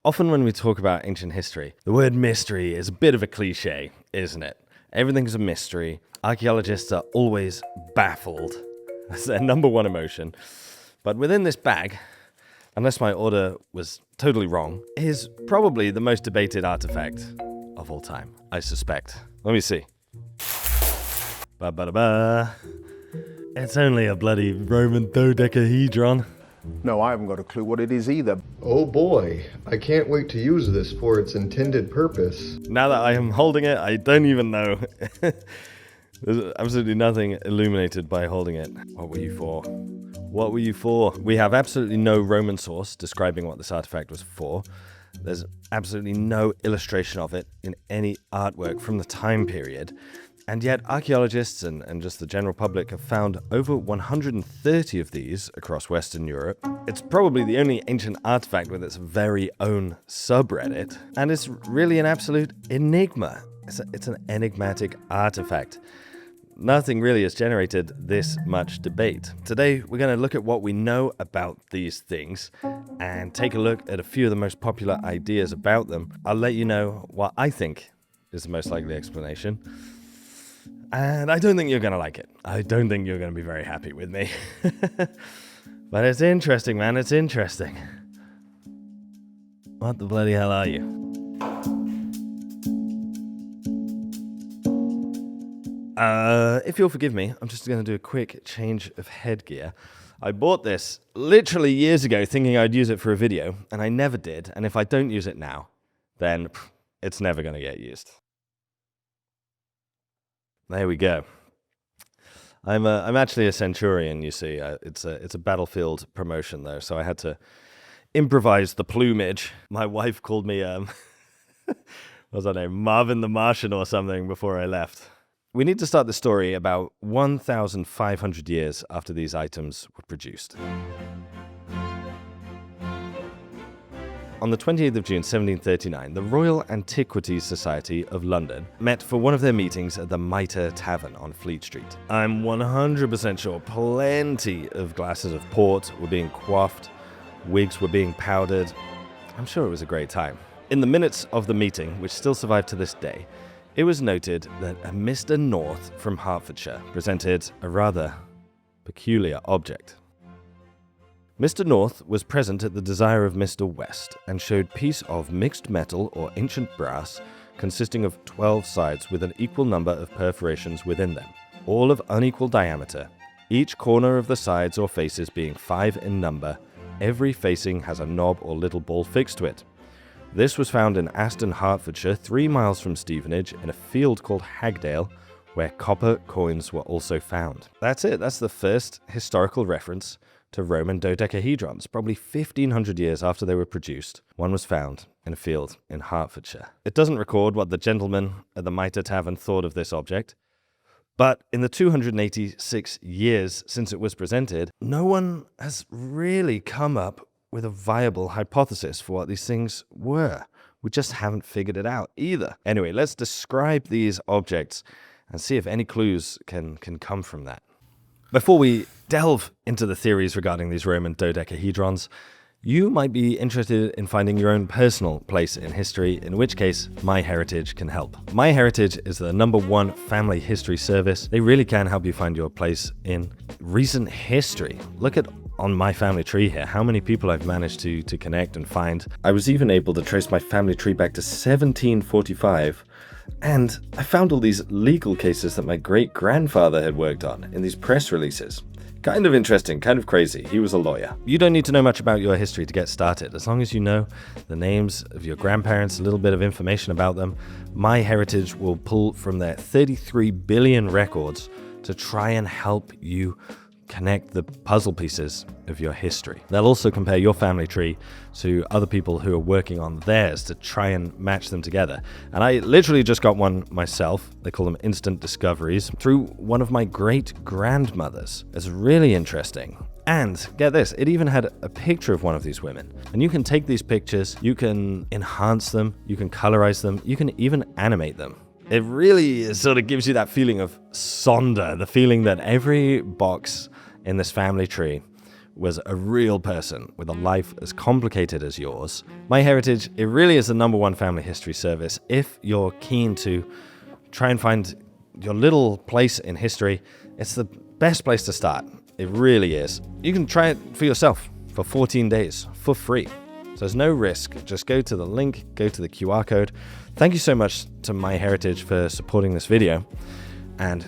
Often when we talk about ancient history, the word mystery is a bit of a cliche, isn't it? Everything's a mystery. Archaeologists are always baffled. That's their number one emotion. But within this bag, unless my order was totally wrong, is probably the most debated artifact of all time, I suspect. Let me see. Ba-ba-da-ba. It's only a bloody Roman dodecahedron. No, I haven't got a clue what it is either. Oh boy, I can't wait to use this for its intended purpose. Now that I am holding it, I don't even know. There's absolutely nothing illuminated by holding it. What were you for? What were you for? We have absolutely no Roman source describing what this artifact was for. There's absolutely no illustration of it in any artwork from the time period. And yet archaeologists and just the general public have found over 130 of these across Western Europe. It's probably the only ancient artifact with its very own subreddit, and it's really an absolute enigma. It's an enigmatic artifact. Nothing really has generated this much debate. Today, we're going to look at what we know about these things and take a look at a few of the most popular ideas about them. I'll let you know what I think is the most likely explanation. And I don't think you're going to like it. I don't think you're going to be very happy with me. But it's interesting, man. It's interesting. What the bloody hell are you? If you'll forgive me, I'm just going to do a quick change of headgear. I bought this literally years ago thinking I'd use it for a video, and I never did. And if I don't use it now, then it's never going to get used. There we go. I'm actually a centurion, you see. It's a battlefield promotion, though, so I had to improvise the plumage. My wife called me, what was her name, Marvin the Martian or something before I left. We need to start the story about 1,500 years after these items were produced. On the 28th of June 1739, the Royal Antiquities Society of London met for one of their meetings at the Mitre Tavern on Fleet Street. I'm 100% sure plenty of glasses of port were being quaffed, wigs were being powdered. I'm sure it was a great time. In the minutes of the meeting, which still survive to this day, it was noted that a Mr. North from Hertfordshire presented a rather peculiar object. Mr. North was present at the desire of Mr. West and showed piece of mixed metal or ancient brass consisting of 12 sides with an equal number of perforations within them, all of unequal diameter, each corner of the sides or faces being 5 in number. Every facing has a knob or little ball fixed to it. This was found in Aston, Hertfordshire, 3 miles from Stevenage, in a field called Hagdale, where copper coins were also found. That's it. That's the first historical reference to Roman dodecahedrons. Probably 1,500 years after they were produced, one was found in a field in Hertfordshire. It doesn't record what the gentleman at the Mitre Tavern thought of this object, but in the 286 years since it was presented, no one has really come up with a viable hypothesis for what these things were. We just haven't figured it out either. Anyway, let's describe these objects and see if any clues can come from that. Before we delve into the theories regarding these Roman dodecahedrons, you might be interested in finding your own personal place in history, in which case MyHeritage can help. MyHeritage is the #1 family history service. They really can help you find your place in recent history. Look at on my family tree here, how many people I've managed to connect and find. I was even able to trace my family tree back to 1745, and I found all these legal cases that my great-grandfather had worked on in these press releases. Kind of interesting, kind of crazy. He was a lawyer. You don't need to know much about your history to get started. As long as you know the names of your grandparents, a little bit of information about them, MyHeritage will pull from their 33 billion records to try and help you connect the puzzle pieces of your history. They'll also compare your family tree to other people who are working on theirs to try and match them together. And I literally just got one myself. They call them instant discoveries through one of my great-grandmothers. It's really interesting. And get this, it even had a picture of one of these women. And you can take these pictures, you can enhance them, you can colorize them, you can even animate them. It really sort of gives you that feeling of Sonder, the feeling that every box in this family tree was a real person with a life as complicated as yours, MyHeritage, it really is the #1 family history service. If you're keen to try and find your little place in history, it's the best place to start. It really is. You can try it for yourself for 14 days for free. So there's no risk. Just go to the link, go to the QR code. Thank you so much to MyHeritage for supporting this video and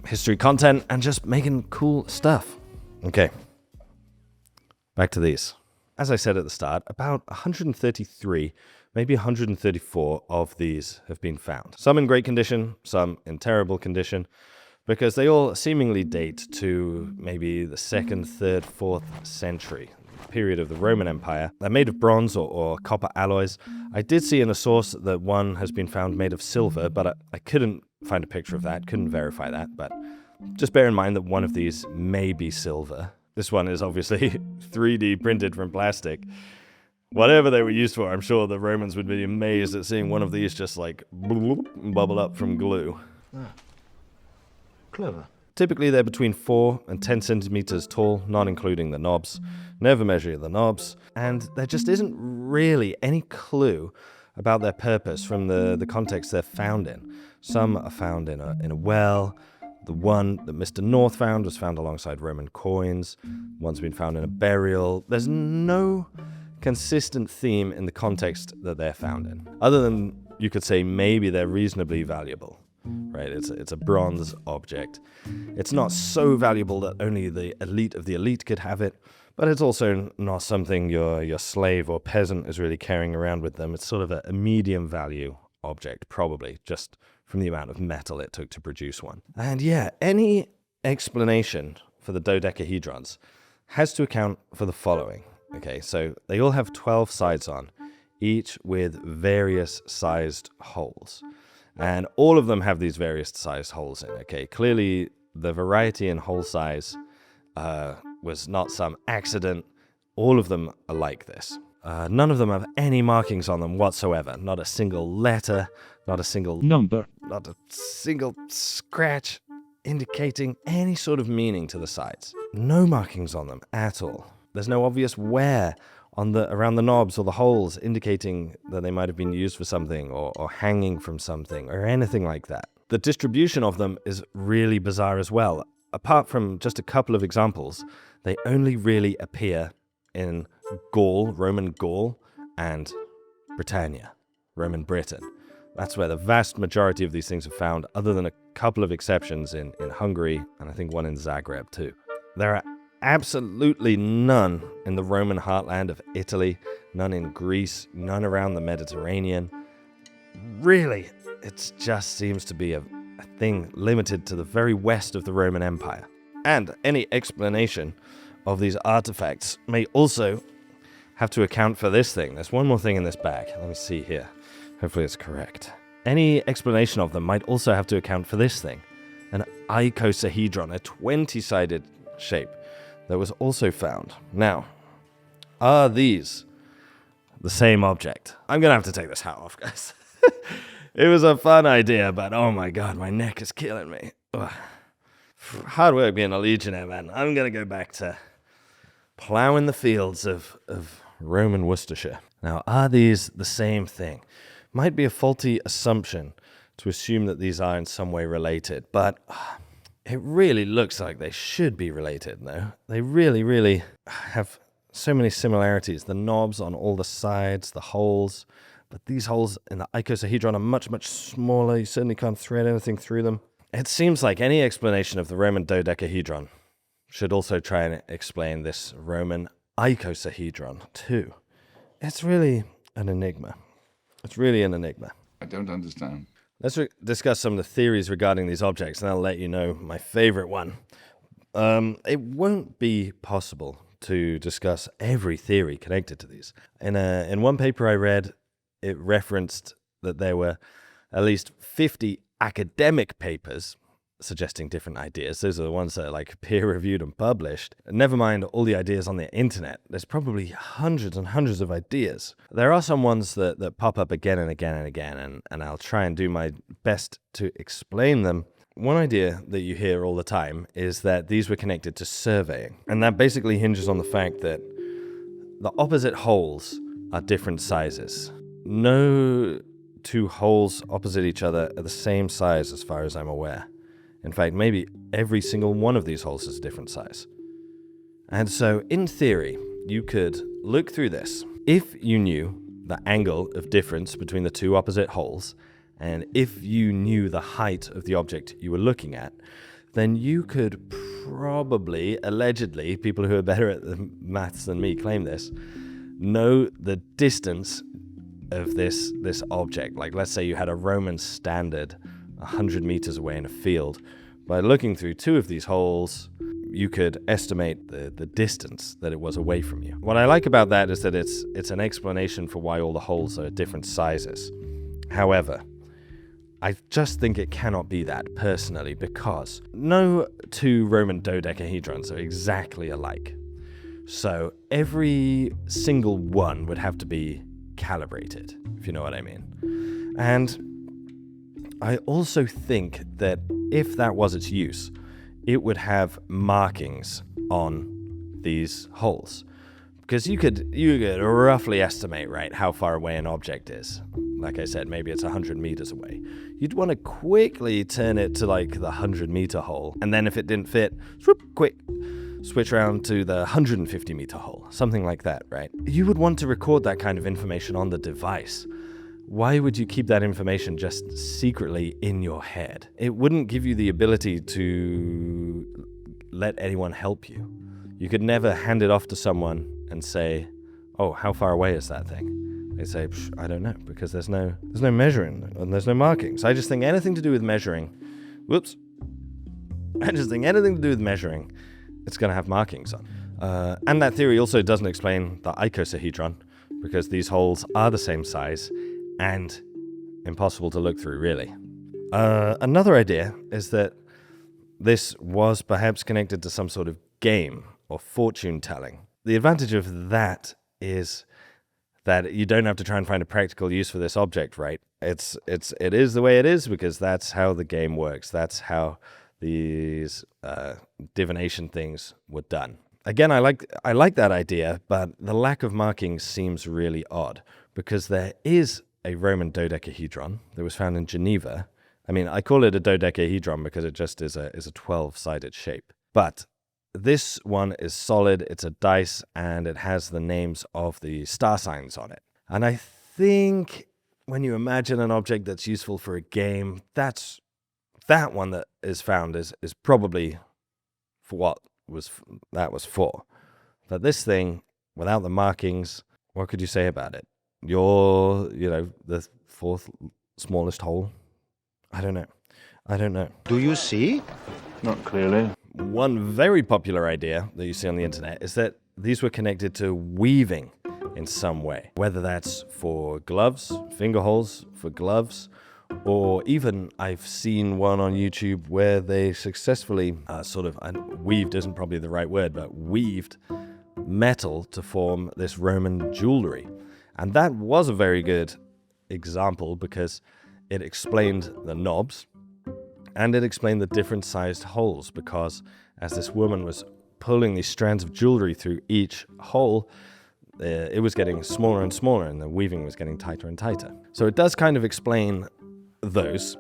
history content and just making cool stuff. Okay, back to these. As I said at the start, about 133, maybe 134 of these have been found. Some in great condition, some in terrible condition, because they all seemingly date to maybe the 2nd, 3rd, 4th century, period of the Roman Empire. They're made of bronze or copper alloys. I did see in a source that one has been found made of silver, but I couldn't find a picture of that, couldn't verify that, but just bear in mind that one of these may be silver. This one is obviously 3D printed from plastic. Whatever they were used for, I'm sure the Romans would be amazed at seeing one of these just like bubble up from glue. Ah, clever. Typically they're between 4 and 10 centimeters tall, not including the knobs. Never measure the knobs. And there just isn't really any clue about their purpose from the context they're found in. Some are found in a well. The one that Mr. North found was found alongside Roman coins. One's been found in a burial. There's no consistent theme in the context that they're found in, other than you could say maybe they're reasonably valuable, right? It's a bronze object. It's not so valuable that only the elite of the elite could have it, but it's also not something your slave or peasant is really carrying around with them. It's sort of a medium value object, probably, just from the amount of metal it took to produce one. And yeah, any explanation for the dodecahedrons has to account for the following. Okay, so they all have 12 sides on, each with various sized holes. And all of them have these various sized holes in. Okay, clearly the variety in hole size was not some accident. All of them are like this. None of them have any markings on them whatsoever. Not a single letter, not a single number, not a single scratch indicating any sort of meaning to the sides. No markings on them at all. There's no obvious wear on around the knobs or the holes indicating that they might have been used for something or hanging from something or anything like that. The distribution of them is really bizarre as well. Apart from just a couple of examples, they only really appear in Gaul, Roman Gaul, and Britannia, Roman Britain. That's where the vast majority of these things are found, other than a couple of exceptions in Hungary, and I think one in Zagreb too. There are absolutely none in the Roman heartland of Italy, none in Greece, none around the Mediterranean. Really, it just seems to be a thing limited to the very west of the Roman Empire. And any explanation of these artifacts may also have to account for this thing. There's one more thing in this bag. Let me see here. Hopefully it's correct. Any explanation of them might also have to account for this thing. An icosahedron, a 20-sided shape that was also found. Now, are these the same object? I'm going to have to take this hat off, guys. It was a fun idea, but oh my god, my neck is killing me. Ugh. Hard work being a legionnaire, man. I'm going to go back to plowing the fields of Roman Worcestershire. Now, are these the same thing? Might be a faulty assumption to assume that these are in some way related, but it really looks like they should be related, no? They really, really have so many similarities. The knobs on all the sides, the holes, but these holes in the icosahedron are much, much smaller. You certainly can't thread anything through them. It seems like any explanation of the Roman dodecahedron should also try and explain this Roman icosahedron too. It's really an enigma. It's really an enigma. I don't understand. Let's discuss some of the theories regarding these objects, and I'll let you know my favorite one. It won't be possible to discuss every theory connected to these. In one paper I read, it referenced that there were at least 50 academic papers suggesting different ideas. Those are the ones that are like peer-reviewed and published. Never mind all the ideas on the internet. There's probably hundreds and hundreds of ideas. There are some ones that pop up again and again and again, and I'll try and do my best to explain them. one idea that you hear all the time is that these were connected to surveying. And that basically hinges on the fact that the opposite holes are different sizes. No two holes opposite each other are the same size as far as I'm aware. In fact, maybe every single one of these holes is a different size. And so, in theory, you could look through this. If you knew the angle of difference between the two opposite holes, and if you knew the height of the object you were looking at, then you could probably, allegedly, people who are better at the maths than me claim this, know the distance of this object. Like, let's say you had a Roman standard 100 meters away in a field. By looking through two of these holes, you could estimate the distance that it was away from you. What I like about that is that it's an explanation for why all the holes are different sizes. However, I just think it cannot be that, personally, because no two Roman dodecahedrons are exactly alike. So every single one would have to be calibrated, if you know what I mean. And I also think that if that was its use, it would have markings on these holes. Because you could roughly estimate, right, how far away an object is. Like I said, maybe it's 100 meters away. You'd want to quickly turn it to like the 100-meter hole. And then if it didn't fit, switch around to the 150-meter hole. Something like that, right? You would want to record that kind of information on the device. Why would you keep that information just secretly in your head? It wouldn't give you the ability to let anyone help you. You could never hand it off to someone and say, oh, how far away is that thing? They say, I don't know, because there's no measuring and there's no markings. I just think anything to do with measuring, it's going to have markings on. And that theory also doesn't explain the icosahedron, because these holes are the same size and impossible to look through, really. Another idea is that this was perhaps connected to some sort of game or fortune telling. The advantage of that is that you don't have to try and find a practical use for this object, right? It is the way it is because that's how the game works. That's how these divination things were done. Again, I like that idea, but the lack of markings seems really odd because there is a Roman dodecahedron that was found in Geneva. I mean, I call it a dodecahedron because it just is a 12-sided shape. But this one is solid, it's a dice, and it has the names of the star signs on it. And I think when you imagine an object that's useful for a game, that one that is found is probably for what that was for. But this thing, without the markings, what could you say about it? The fourth smallest hole? I don't know. Do you see? Not clearly. One very popular idea that you see on the internet is that these were connected to weaving in some way. Whether that's for gloves, finger holes for gloves, or even I've seen one on YouTube where they successfully weaved isn't probably the right word, but weaved metal to form this Roman jewelry. And that was a very good example because it explained the knobs and it explained the different sized holes, because as this woman was pulling these strands of jewelry through each hole, it was getting smaller and smaller and the weaving was getting tighter and tighter. So it does kind of explain those.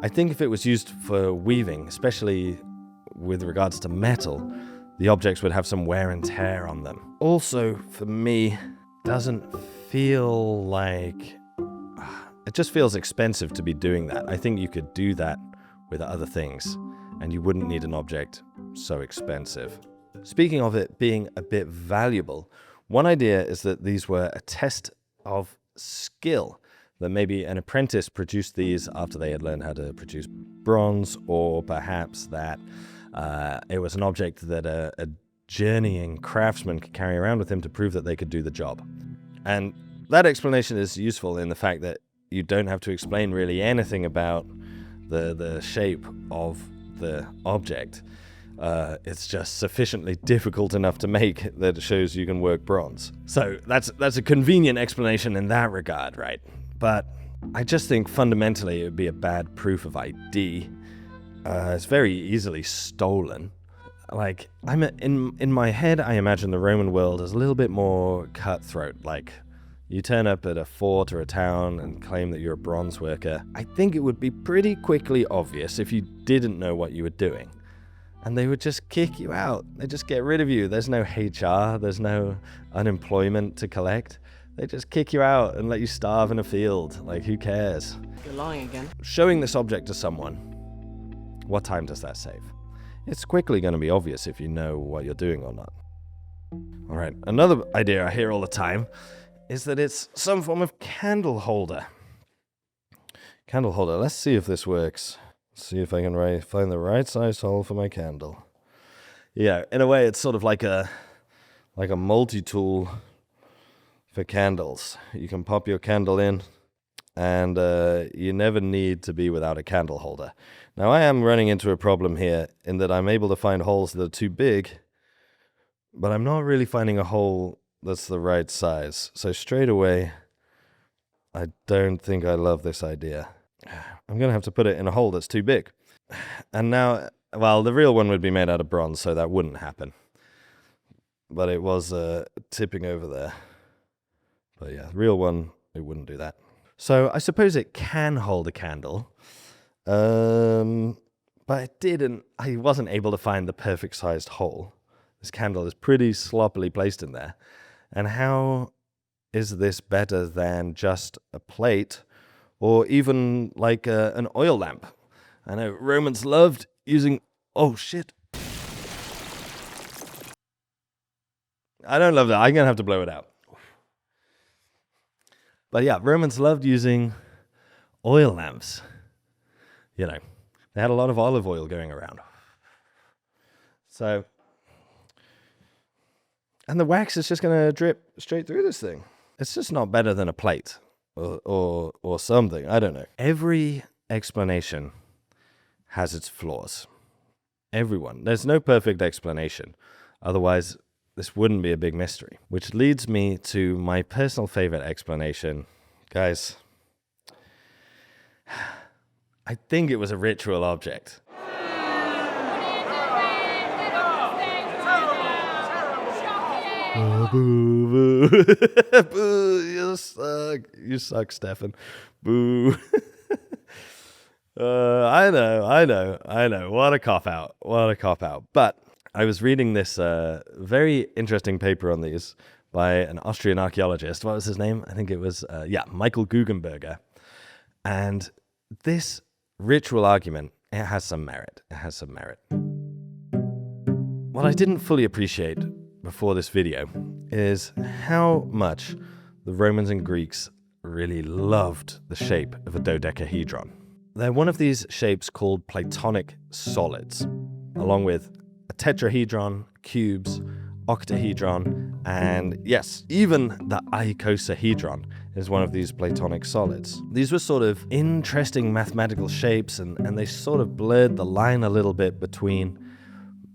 I think if it was used for weaving, especially with regards to metal, the objects would have some wear and tear on them. Also, for me, doesn't feel like... It just feels expensive to be doing that. I think you could do that with other things, and you wouldn't need an object so expensive. Speaking of it being a bit valuable, one idea is that these were a test of skill, that maybe an apprentice produced these after they had learned how to produce bronze, or perhaps that it was an object that a journeying craftsman could carry around with him to prove that they could do the job. And that explanation is useful in the fact that you don't have to explain really anything about the shape of the object. It's just sufficiently difficult enough to make that it shows you can work bronze. So that's a convenient explanation in that regard, right? But I just think fundamentally it would be a bad proof of ID It's very easily stolen. Like, in my head, I imagine the Roman world as a little bit more cutthroat. Like, you turn up at a fort or a town and claim that you're a bronze worker. I think it would be pretty quickly obvious if you didn't know what you were doing. And they would just kick you out. They just get rid of you. There's no HR. There's no unemployment to collect. They just kick you out and let you starve in a field. Like, who cares? You're lying again. Showing this object to someone, what time does that save? It's quickly going to be obvious if you know what you're doing or not. All right, another idea I hear all the time is that it's some form of candle holder. Candle holder. Let's see if this works. See if I can find the right size hole for my candle. Yeah, in a way, it's sort of like a multi-tool for candles. You can pop your candle in, and you never need to be without a candle holder. Now, I am running into a problem here in that I'm able to find holes that are too big, but I'm not really finding a hole that's the right size. So straight away, I don't think I love this idea. I'm going to have to put it in a hole that's too big. And now, well, the real one would be made out of bronze, so that wouldn't happen. But it was tipping over there. But yeah, the real one, it wouldn't do that. So I suppose it can hold a candle. But I wasn't able to find the perfect sized hole. This candle is pretty sloppily placed in there. And how is this better than just a plate or even like an oil lamp? I know Romans loved using... Oh, shit. I don't love that. I'm going to have to blow it out. But yeah, Romans loved using oil lamps. You know, they had a lot of olive oil going around. So, and the wax is just going to drip straight through this thing. It's just not better than a plate or something. I don't know. Every explanation has its flaws. Everyone. There's no perfect explanation. Otherwise, this wouldn't be a big mystery. Which leads me to my personal favorite explanation. Guys, I think it was a ritual object. Oh, boo, boo. Boo, you suck, Stefan. Boo. I know. What a cop-out. But I was reading this very interesting paper on these by an Austrian archaeologist. What was his name? I think it was, Michael Guggenberger. And this ritual argument, it has some merit. What I didn't fully appreciate before this video is how much the Romans and Greeks really loved the shape of a dodecahedron. They're one of these shapes called Platonic solids, along with a tetrahedron, cubes, octahedron, and yes, even the icosahedron is one of these Platonic solids. These were sort of interesting mathematical shapes, and they sort of blurred the line a little bit between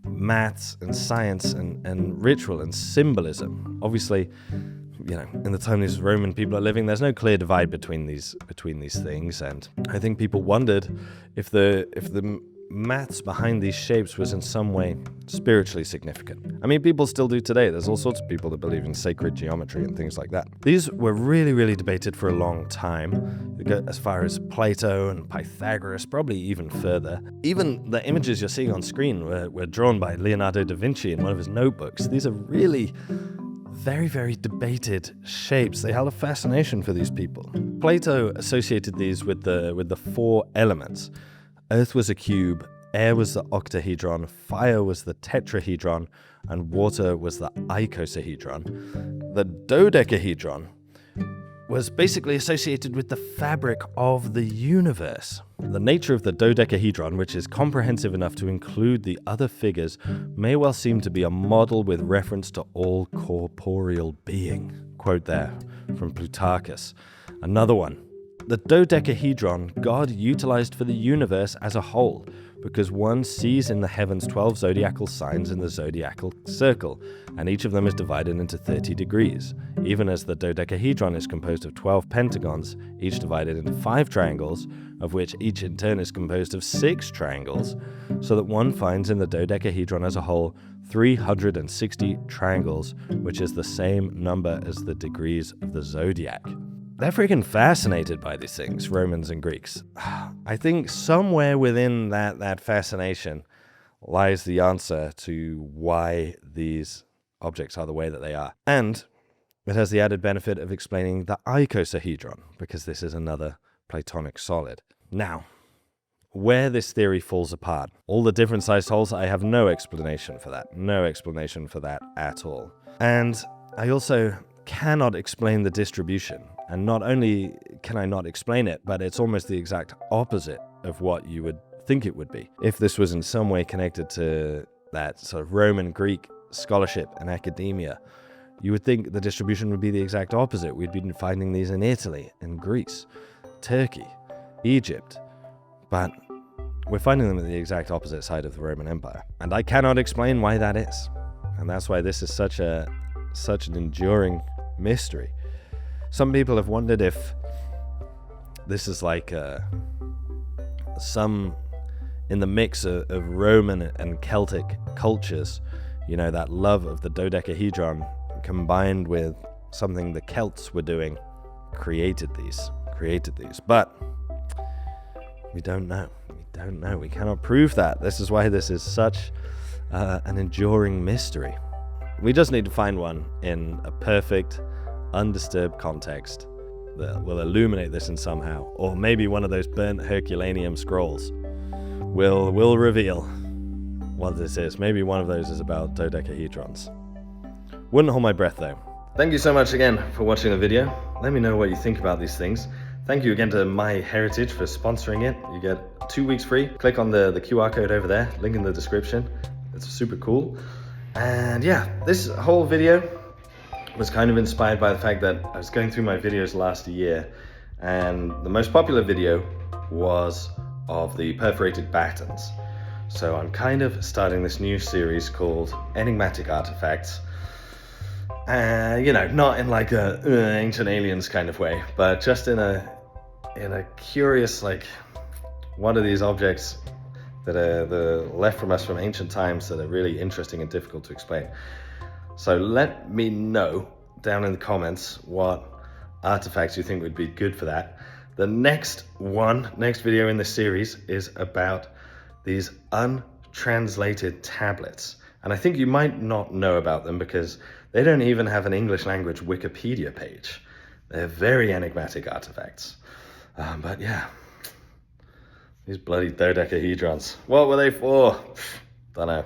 maths and science and ritual and symbolism. Obviously, you know, in the time these Roman people are living, there's no clear divide between these things, and I think people wondered if the maths behind these shapes was in some way spiritually significant. I mean, people still do today. There's all sorts of people that believe in sacred geometry and things like that. These were really, really debated for a long time. You go as far as Plato and Pythagoras, probably even further. Even the images you're seeing on screen were drawn by Leonardo da Vinci in one of his notebooks. These are really very, very debated shapes. They held a fascination for these people. Plato associated these with the four elements. Earth was a cube, air was the octahedron, fire was the tetrahedron, and water was the icosahedron. The dodecahedron was basically associated with the fabric of the universe. The nature of the dodecahedron, which is comprehensive enough to include the other figures, may well seem to be a model with reference to all corporeal being. Quote there from Plutarchus. Another one. The dodecahedron God utilized for the universe as a whole, because one sees in the heavens 12 zodiacal signs in the zodiacal circle, and each of them is divided into 30 degrees, even as the dodecahedron is composed of 12 pentagons, each divided into 5 triangles, of which each in turn is composed of 6 triangles, so that one finds in the dodecahedron as a whole 360 triangles, which is the same number as the degrees of the zodiac. They're freaking fascinated by these things, Romans and Greeks. I think somewhere within that fascination lies the answer to why these objects are the way that they are. And it has the added benefit of explaining the icosahedron, because this is another Platonic solid. Now, where this theory falls apart, all the different sized holes, I have no explanation for that. No explanation for that at all. And I also cannot explain the distribution. And not only can I not explain it, but it's almost the exact opposite of what you would think it would be. If this was in some way connected to that sort of Roman Greek scholarship and academia, you would think the distribution would be the exact opposite. We'd been finding these in Italy, in Greece, Turkey, Egypt. But we're finding them at the exact opposite side of the Roman Empire. And I cannot explain why that is. And that's why this is such an enduring mystery. Some people have wondered if this is like some in the mix of Roman and Celtic cultures, that love of the dodecahedron combined with something the Celts were doing, created these. But we don't know. We cannot prove that. This is why this is such an enduring mystery. We just need to find one in a perfect, undisturbed context that will illuminate this in somehow, or maybe one of those burnt Herculaneum scrolls will reveal what this is. Maybe one of those is about dodecahedrons. Wouldn't hold my breath though. Thank you so much again for watching the video. Let me know what you think about these things. Thank you again to My Heritage for sponsoring it. You get 2 weeks free. Click on the QR code over there, link in the description. It's super cool. And yeah, this whole video was kind of inspired by the fact that I was going through my videos last year, and the most popular video was of the perforated battens. So I'm kind of starting this new series called Enigmatic Artefacts. Not in like a ancient aliens kind of way, but just in a curious, like, what are these objects that are left from us from ancient times that are really interesting and difficult to explain. So let me know down in the comments what artifacts you think would be good for that. The next video in this series is about these untranslated tablets. And I think you might not know about them because they don't even have an English language Wikipedia page. They're very enigmatic artifacts. But yeah, these bloody dodecahedrons. What were they for? Dunno.